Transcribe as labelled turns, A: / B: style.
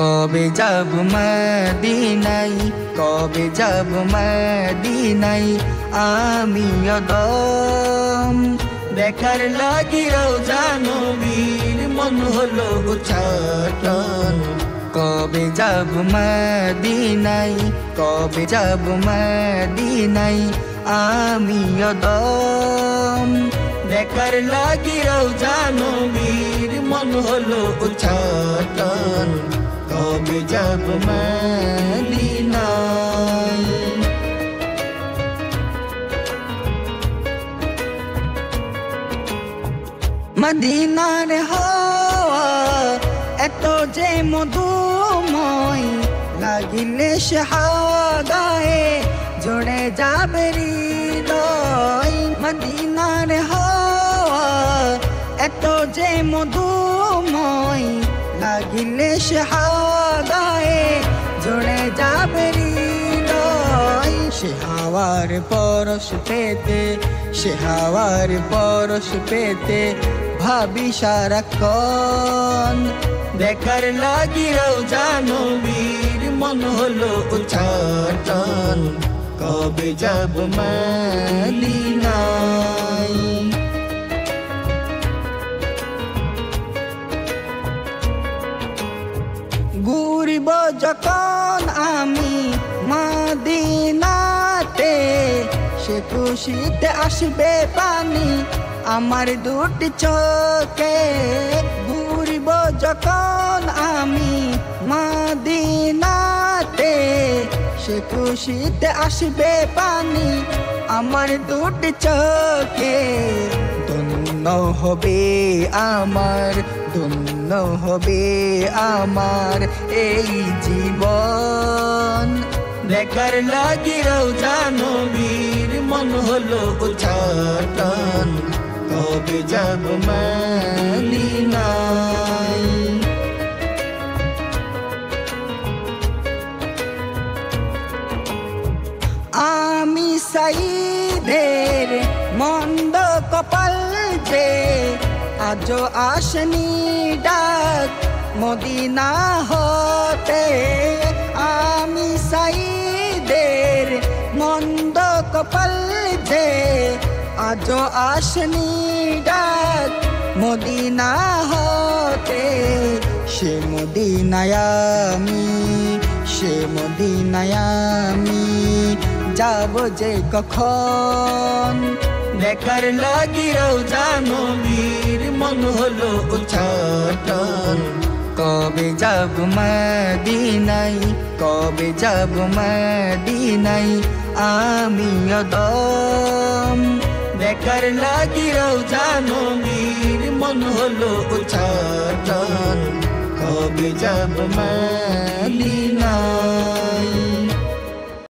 A: কবে যাব মদিনায়, কবে যাব মদিনায় আমি অদম। দেখার লাগি রওজা নবীর মন হলো উচ্চাটন। কবে যাব মদিনায়, কবে যাব মদিনায় আমি অদম। দেখার লাগি রওজা নবীর মন হলো উচ্চাটন। কবে যাব মদিনায়। মদিনার হাওয়া এত যে মধুময়, লাগিলে সে হাওয়া গায়ে জুড়ে যাবে হৃদয়। মদিনার হাওয়া এত যে মধুময়, লাগিলে সে হাওয়া গায়ে জুড়ে যাবে হৃদয়। সে হাওয়ার পরশ পেতে, সে হাওয়ার পরশ পেতে ভাবি সারাক্ষণ। দেখার লাগি রওজা নবীর মন হলো উচ্চাটন। কবে যাব মদিনায়। ঘুরিব যখন আমি মদিনাতে, সে খুশিতে আসবে পানি আমার দুটি চোখে। ঘুরিব যখন আমি মদিনাতে, সে খুশিতে আসবে পানি আমার দুটি চোখে। ধন্য হবে আমার, ধন্য হবে আমার এই জীবন। দেখার লাগি রওজা নবীর মন হলো উচ্চাটন। কবে যাব মদিনায়। আমি সাইদের মন্দ কপাল যে, আজও আসেনি ডাক মদিনা হতে। আমি সাইদের মন্দ কপাল যে, আজও আসেনি ডাক মদিনা হতে। সে মদিনায় আমি, সে মদিনায় আমি যাব যে কখন। দেখার লাগি রওজা নবীর মন হলো উচ্চাটন। কবে যাব মদিনায়, কবে যাব মদিনায় আমি অদম। দেখার লাগি রওজা নবীর মন হলো উচ্চাটন। কবে যাব মদিনায়।